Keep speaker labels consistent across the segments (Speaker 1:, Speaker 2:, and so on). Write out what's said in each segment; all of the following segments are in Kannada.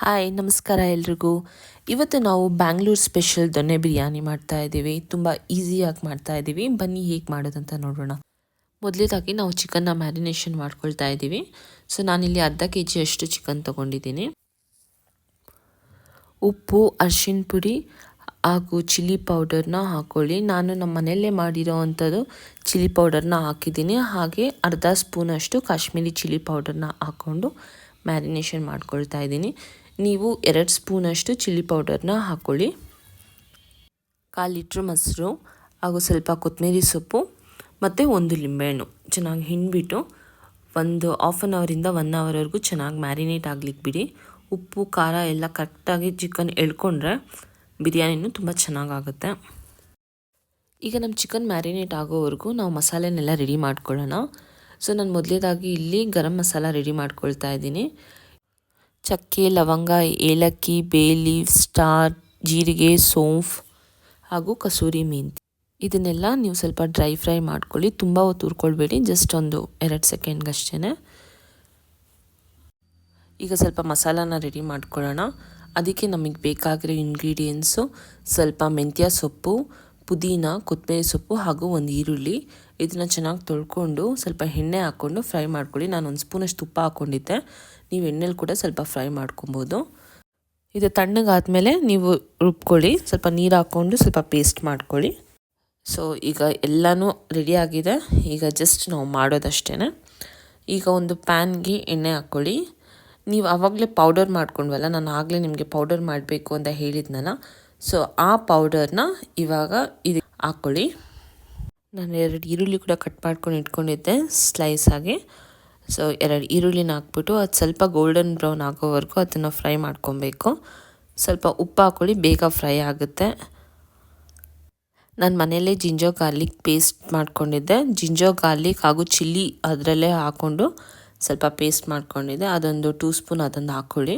Speaker 1: ಹಾಯ್ ನಮಸ್ಕಾರ ಎಲ್ರಿಗೂ. ಇವತ್ತು ನಾವು ಬ್ಯಾಂಗ್ಳೂರ್ ಸ್ಪೆಷಲ್ ದೊನ್ನೆ ಬಿರಿಯಾನಿ ಮಾಡ್ತಾ ಇದ್ದೀವಿ. ತುಂಬ ಈಸಿಯಾಗಿ ಮಾಡ್ತಾ ಇದ್ದೀವಿ. ಬನ್ನಿ ಹೇಗೆ ಮಾಡೋದಂತ ನೋಡೋಣ. ಮೊದಲೇದಾಗಿ ನಾವು ಚಿಕನ್ನ ಮ್ಯಾರಿನೇಷನ್ ಮಾಡ್ಕೊಳ್ತಾ ಇದ್ದೀವಿ. ಸೊ ನಾನಿಲ್ಲಿ ಅರ್ಧ kg ಅಷ್ಟು ಚಿಕನ್ ತೊಗೊಂಡಿದ್ದೀನಿ. ಉಪ್ಪು, ಅರಿಶಿನ ಪುಡಿ ಹಾಗೂ ಚಿಲ್ಲಿ ಪೌಡರ್ನ ಹಾಕ್ಕೊಳ್ಳಿ. ನಾನು ನಮ್ಮ ಮನೆಯಲ್ಲೇ ಮಾಡಿರೋ ಅಂಥದ್ದು ಚಿಲ್ಲಿ ಪೌಡರ್ನ ಹಾಕಿದ್ದೀನಿ. ಹಾಗೆ ಅರ್ಧ ಸ್ಪೂನಷ್ಟು ಕಾಶ್ಮೀರಿ ಚಿಲ್ಲಿ ಪೌಡರ್ನ ಹಾಕ್ಕೊಂಡು ಮ್ಯಾರಿನೇಷನ್ ಮಾಡ್ಕೊಳ್ತಾ ಇದ್ದೀನಿ. ನೀವು 2 ಸ್ಪೂನಷ್ಟು ಚಿಲ್ಲಿ ಪೌಡರ್ನ ಹಾಕ್ಕೊಳ್ಳಿ. 1/4 ಲೀಟ್ರ್ ಮೊಸರು ಹಾಗೂ ಸ್ವಲ್ಪ ಕೊತ್ತಂಬರಿ ಸೊಪ್ಪು ಮತ್ತು 1 ಲಿಂಬೆಹಣ್ಣು ಚೆನ್ನಾಗಿ ಹಿಂಡಿಬಿಟ್ಟು ಒಂದು ಹಾಫ್ ಆನ್ ಅವರಿಂದ 1 ಅವರ್ವರೆಗೂ ಚೆನ್ನಾಗಿ ಮ್ಯಾರಿನೇಟ್ ಆಗ್ಲಿಕ್ಕೆ ಬಿಡಿ. ಉಪ್ಪು ಖಾರ ಎಲ್ಲ ಕರೆಕ್ಟಾಗಿ ಚಿಕನ್ ಎಳ್ಕೊಂಡ್ರೆ ಬಿರಿಯಾನಿನೂ ತುಂಬ ಚೆನ್ನಾಗಾಗುತ್ತೆ. ಈಗ ನಮ್ಮ ಚಿಕನ್ ಮ್ಯಾರಿನೇಟ್ ಆಗೋವರೆಗೂ ನಾವು ಮಸಾಲೆನೆಲ್ಲ ರೆಡಿ ಮಾಡ್ಕೊಳ್ಳೋಣ. ಸೊ ನಾನು ಮೊದಲೇದಾಗಿ ಇಲ್ಲಿ ಗರಂ ಮಸಾಲ ರೆಡಿ ಮಾಡ್ಕೊಳ್ತಾ ಇದ್ದೀನಿ. ಚಕ್ಕೆ, ಲವಂಗ, ಏಲಕ್ಕಿ, ಬೇ ಲೀಫ್, ಸ್ಟಾರ್, ಜೀರಿಗೆ, ಸೋಂಫ್ ಹಾಗೂ ಕಸೂರಿ ಮೆಂತಿ ಇದನ್ನೆಲ್ಲ ನೀವು ಸ್ವಲ್ಪ ಡ್ರೈ ಫ್ರೈ ಮಾಡ್ಕೊಳ್ಳಿ. ತುಂಬ ಹೊತ್ತು ಹುರ್ಕೊಳ್ಬೇಡಿ, ಜಸ್ಟ್ ಒಂದು 2 ಸೆಕೆಂಡ್ಗಷ್ಟೇ. ಈಗ ಸ್ವಲ್ಪ ಮಸಾಲಾನ ರೆಡಿ ಮಾಡ್ಕೊಳ್ಳೋಣ. ಅದಕ್ಕೆ ನಮಗೆ ಬೇಕಾಗಿರೋ ಇಂಗ್ರೀಡಿಯೆಂಟ್ಸು ಸ್ವಲ್ಪ ಮೆಂತ್ಯ ಸೊಪ್ಪು, ಪುದೀನ, ಕೊತ್ತಂಬರಿ ಸೊಪ್ಪು ಹಾಗೂ 1 ಈರುಳ್ಳಿ. ಇದನ್ನು ಚೆನ್ನಾಗಿ ತೊಳ್ಕೊಂಡು ಸ್ವಲ್ಪ ಎಣ್ಣೆ ಹಾಕ್ಕೊಂಡು ಫ್ರೈ ಮಾಡ್ಕೊಳ್ಳಿ. ನಾನು 1 ಸ್ಪೂನಷ್ಟು ತುಪ್ಪ ಹಾಕ್ಕೊಂಡಿದ್ದೆ. ನೀವು ಎಣ್ಣೆಲಿ ಕೂಡ ಸ್ವಲ್ಪ ಫ್ರೈ ಮಾಡ್ಕೊಬೋದು. ಇದು ತಣ್ಣಗಾದ್ಮೇಲೆ ನೀವು ರುಬ್ಕೊಳ್ಳಿ. ಸ್ವಲ್ಪ ನೀರು ಹಾಕ್ಕೊಂಡು ಸ್ವಲ್ಪ ಪೇಸ್ಟ್ ಮಾಡ್ಕೊಳ್ಳಿ. ಸೊ ಈಗ ಎಲ್ಲನೂ ರೆಡಿಯಾಗಿದೆ. ಈಗ ಜಸ್ಟ್ ನಾವು ಮಾಡೋದಷ್ಟೇ. ಈಗ ಒಂದು ಪ್ಯಾನ್ಗೆ ಎಣ್ಣೆ ಹಾಕ್ಕೊಳ್ಳಿ. ನೀವು ಆವಾಗಲೇ ಪೌಡರ್ ಮಾಡ್ಕೊಂಡ್ವಲ್ಲ, ನಾನು ಆಗಲೇ ನಿಮಗೆ ಪೌಡರ್ ಮಾಡಬೇಕು ಅಂತ ಹೇಳಿದ್ನಲ್ಲ. ಸೊ ಆ ಪೌಡರ್ನ ಇವಾಗ ಇದು ಹಾಕ್ಕೊಳ್ಳಿ. ನಾನು 2 ಈರುಳ್ಳಿ ಕೂಡ ಕಟ್ ಮಾಡ್ಕೊಂಡು ಇಟ್ಕೊಂಡಿದ್ದೆ ಸ್ಲೈಸ್ ಆಗಿ. ಸೊ 2 ಈರುಳ್ಳಿನ ಹಾಕ್ಬಿಟ್ಟು ಅದು ಸ್ವಲ್ಪ ಗೋಲ್ಡನ್ ಬ್ರೌನ್ ಆಗೋವರೆಗೂ ಅದನ್ನು ಫ್ರೈ ಮಾಡ್ಕೊಬೇಕು. ಸ್ವಲ್ಪ ಉಪ್ಪು ಹಾಕ್ಕೊಳ್ಳಿ, ಬೇಗ ಫ್ರೈ ಆಗುತ್ತೆ. ನಾನು ಮನೆಯಲ್ಲೇ ಜಿಂಜರ್ ಗಾರ್ಲಿಕ್ ಪೇಸ್ಟ್ ಮಾಡ್ಕೊಂಡಿದ್ದೆ. ಜಿಂಜರ್ ಗಾರ್ಲಿಕ್ ಹಾಗೂ ಚಿಲ್ಲಿ ಅದರಲ್ಲೇ ಹಾಕ್ಕೊಂಡು ಸ್ವಲ್ಪ ಪೇಸ್ಟ್ ಮಾಡ್ಕೊಂಡಿದ್ದೆ. ಅದೊಂದು 2 ಸ್ಪೂನ್ ಅದನ್ನು ಹಾಕ್ಕೊಳ್ಳಿ.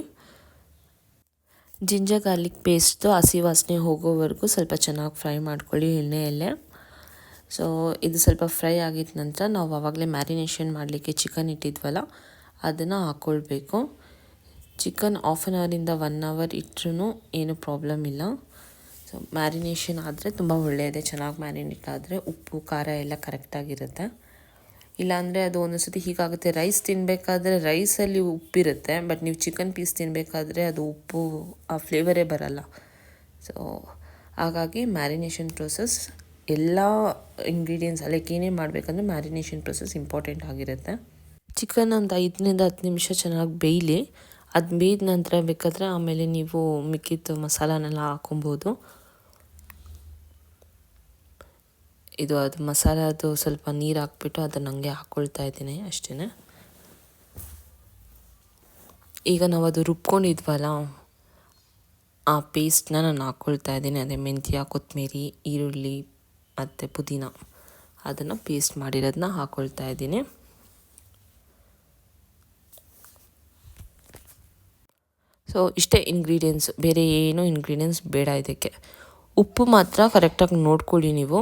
Speaker 1: ಜಿಂಜರ್ ಗಾರ್ಲಿಕ್ ಪೇಸ್ಟು ಹಸಿ ವಾಸನೆ ಹೋಗೋವರೆಗೂ ಸ್ವಲ್ಪ ಚೆನ್ನಾಗಿ ಫ್ರೈ ಮಾಡ್ಕೊಳ್ಳಿ ಎಣ್ಣೆಯಲ್ಲೇ. ಸೊ ಇದು ಸ್ವಲ್ಪ ಫ್ರೈ ಆಗಿದ ನಂತರ ನಾವು ಆವಾಗಲೇ ಮ್ಯಾರಿನೇಷನ್ ಮಾಡಲಿಕ್ಕೆ ಚಿಕನ್ ಇಟ್ಟಿದ್ವಲ್ಲ ಅದನ್ನು ಹಾಕ್ಕೊಳ್ಬೇಕು. ಚಿಕನ್ ಹಾಫ್ ಆನ್ ಅವರಿಂದ 1 ಅವರ್ ಇಟ್ಟರೂ ಏನೂ ಪ್ರಾಬ್ಲಮ್ ಇಲ್ಲ. ಸೊ ಮ್ಯಾರಿನೇಷನ್ ಆದರೆ ತುಂಬ ಒಳ್ಳೆಯದೇ. ಚೆನ್ನಾಗಿ ಮ್ಯಾರಿನೇಟ್ ಆದರೆ ಉಪ್ಪು ಖಾರ ಎಲ್ಲ ಕರೆಕ್ಟಾಗಿರುತ್ತೆ. ಇಲ್ಲಾಂದರೆ ಅದು ಒಂದೊಂದು ಸತಿ ಹೀಗಾಗುತ್ತೆ, ರೈಸ್ ತಿನ್ನಬೇಕಾದ್ರೆ ರೈಸಲ್ಲಿ ಉಪ್ಪಿರುತ್ತೆ, ಬಟ್ ನೀವು ಚಿಕನ್ ಪೀಸ್ ತಿನ್ನಬೇಕಾದ್ರೆ ಅದು ಉಪ್ಪು ಆ ಫ್ಲೇವರೇ ಬರಲ್ಲ. ಸೊ ಹಾಗಾಗಿ ಮ್ಯಾರಿನೇಷನ್ ಪ್ರೋಸೆಸ್ ಎಲ್ಲ ಇಂಗ್ರೀಡಿಯೆಂಟ್ಸ್ ಲೈಕ್ ಏನೇ ಮಾಡಬೇಕಂದ್ರೆ ಮ್ಯಾರಿನೇಷನ್ ಪ್ರೊಸೆಸ್ ಇಂಪಾರ್ಟೆಂಟ್ ಆಗಿರುತ್ತೆ. ಚಿಕನ್ ಒಂದು 5ರಿಂದ 10 ನಿಮಿಷ ಚೆನ್ನಾಗಿ ಬೇಯಲಿ. ಅದು ಬೇಯ್ದ ನಂತರ ಬೇಕಾದರೆ ಆಮೇಲೆ ನೀವು ಮಿಕ್ಕಿದ ಮಸಾಲಾನೆಲ್ಲ ಹಾಕೊಬೋದು. ಇದು ಅದು ಮಸಾಲದು ಸ್ವಲ್ಪ ನೀರು ಹಾಕ್ಬಿಟ್ಟು ಅದನ್ನು ಹಂಗೆ ಹಾಕ್ಕೊಳ್ತಾ ಇದ್ದೀನಿ ಅಷ್ಟೇ. ಈಗ ನಾವು ಅದು ರುಬ್ಕೊಂಡಿದ್ವಲ್ಲ ಆ ಪೇಸ್ಟ್ನ ನಾನು ಹಾಕ್ಕೊಳ್ತಾ ಇದ್ದೀನಿ. ಅದೇ ಮೆಂತ್ಯ, ಕೊತ್ತಂಬರಿ, ಈರುಳ್ಳಿ ಮತ್ತು ಪುದೀನ ಅದನ್ನು ಪೇಸ್ಟ್ ಮಾಡಿರೋದನ್ನ ಹಾಕ್ಕೊಳ್ತಾ ಇದ್ದೀನಿ. ಸೊ ಇಷ್ಟೇ ಇಂಗ್ರೀಡಿಯೆಂಟ್ಸ್, ಬೇರೆ ಏನೂ ಇಂಗ್ರೀಡಿಯೆಂಟ್ಸ್ ಬೇಡ ಇದಕ್ಕೆ. ಉಪ್ಪು ಮಾತ್ರ ಕರೆಕ್ಟಾಗಿ ನೋಡ್ಕೊಳ್ಳಿ. ನೀವು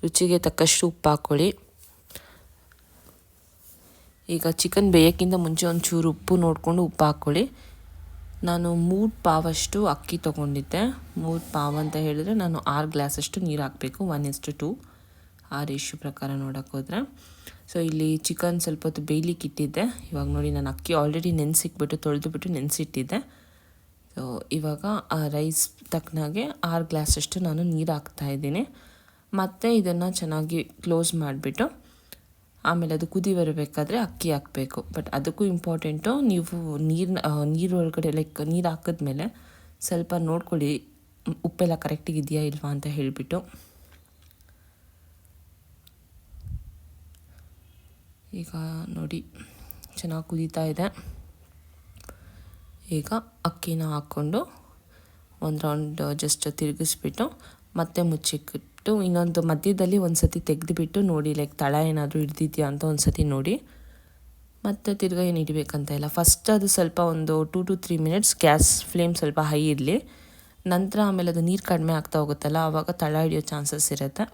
Speaker 1: ರುಚಿಗೆ ತಕ್ಕಷ್ಟು ಉಪ್ಪು ಹಾಕ್ಕೊಳ್ಳಿ. ಈಗ ಚಿಕನ್ ಬೇಯೋಕ್ಕಿಂತ ಮುಂಚೆ ಒಂಚೂರು ಉಪ್ಪು ನೋಡಿಕೊಂಡು ಉಪ್ಪು ಹಾಕ್ಕೊಳ್ಳಿ. ನಾನು 3 ಪಾವಷ್ಟು ಅಕ್ಕಿ ತೊಗೊಂಡಿದ್ದೆ. 3 ಪಾವ್ ಅಂತ ಹೇಳಿದ್ರೆ ನಾನು 6 ಗ್ಲಾಸಷ್ಟು ನೀರು ಹಾಕಬೇಕು. 1:2 ಆ ರೇಷಿಯೋ ಪ್ರಕಾರ ನೋಡೋಕೆ ಹೋದರೆ. ಸೊ ಇಲ್ಲಿ ಚಿಕನ್ ಸ್ವಲ್ಪ ಹೊತ್ತು ಬೇಯ್ಲಿಕ್ಕೆ ಇಟ್ಟಿದ್ದೆ. ಇವಾಗ ನೋಡಿ ನಾನು ಅಕ್ಕಿ ಆಲ್ರೆಡಿ ನೆನೆಸಿಕ್ಬಿಟ್ಟು ತೊಳೆದುಬಿಟ್ಟು ನೆನೆಸಿಟ್ಟಿದ್ದೆ. ಸೊ ಇವಾಗ ಆ ರೈಸ್ ತಕ್ಕನಾಗೆ 6 ಗ್ಲಾಸಷ್ಟು ನಾನು ನೀರು ಹಾಕ್ತಾಯಿದ್ದೀನಿ. ಮತ್ತು ಇದನ್ನು ಚೆನ್ನಾಗಿ ಕ್ಲೋಸ್ ಮಾಡಿಬಿಟ್ಟು ಆಮೇಲೆ ಅದು ಕುದಿ ಬರಬೇಕಾದ್ರೆ ಅಕ್ಕಿ ಹಾಕಬೇಕು. ಬಟ್ ಅದಕ್ಕೂ ಇಂಪಾರ್ಟೆಂಟು, ನೀವು ನೀರೊಳಗಡೆ ಲೈಕ್ ನೀರು ಹಾಕಿದ್ಮೇಲೆ ಸ್ವಲ್ಪ ನೋಡ್ಕೊಳ್ಳಿ ಉಪ್ಪೆಲ್ಲ ಕರೆಕ್ಟಿಗೆ ಇದೆಯಾ ಇಲ್ವಾ ಅಂತ ಹೇಳಿಬಿಟ್ಟು. ಈಗ ನೋಡಿ ಚೆನ್ನಾಗಿ ಕುದೀತಾ ಇದೆ. ಈಗ ಅಕ್ಕಿನ ಹಾಕ್ಕೊಂಡು ಒಂದು ರೌಂಡ್ ಜಸ್ಟ್ ತಿರುಗಿಸ್ಬಿಟ್ಟು ಮತ್ತೆ ಮುಚ್ಚಿಕ್ಬಿಟ್ಟು ಇನ್ನೊಂದು ಮಧ್ಯದಲ್ಲಿ ಒಂದು ಸತಿ ತೆಗೆದುಬಿಟ್ಟು ನೋಡಿ ಲೈಕ್ ತಳ ಏನಾದರೂ ಹಿಡ್ದಿದ್ಯಾ ಅಂತ ಒಂದು ಸತಿ ನೋಡಿ. ಮತ್ತು ತಿರ್ಗಾ ಏನು ಹಿಡಿಬೇಕಂತ ಇಲ್ಲ. ಫಸ್ಟ್ ಅದು ಸ್ವಲ್ಪ ಒಂದು 2 to 3 ಮಿನಿಟ್ಸ್ ಗ್ಯಾಸ್ ಫ್ಲೇಮ್ ಸ್ವಲ್ಪ ಹೈ ಇರಲಿ. ನಂತರ ಆಮೇಲೆ ಅದು ನೀರು ಕಡಿಮೆ ಆಗ್ತಾ ಹೋಗುತ್ತಲ್ಲ, ಆವಾಗ ತಳ ಹಿಡಿಯೋ ಚಾನ್ಸಸ್ ಇರುತ್ತೆ.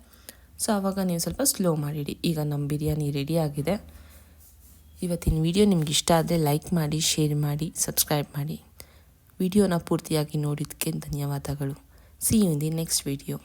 Speaker 1: ಸೊ ಆವಾಗ ನೀವು ಸ್ವಲ್ಪ ಸ್ಲೋ ಮಾಡಿಡಿ. ಈಗ ನಮ್ಮ ಬಿರಿಯಾನಿ ರೆಡಿ ಆಗಿದೆ. ಇವತ್ತಿನ ವಿಡಿಯೋ ನಿಮ್ಗೆ ಇಷ್ಟ ಆದರೆ ಲೈಕ್ ಮಾಡಿ, ಶೇರ್ ಮಾಡಿ, ಸಬ್ಸ್ಕ್ರೈಬ್ ಮಾಡಿ. ವಿಡಿಯೋನ ಪೂರ್ತಿಯಾಗಿ ನೋಡಿದ್ದಕ್ಕೆ ಧನ್ಯವಾದಗಳು. See you in the next video.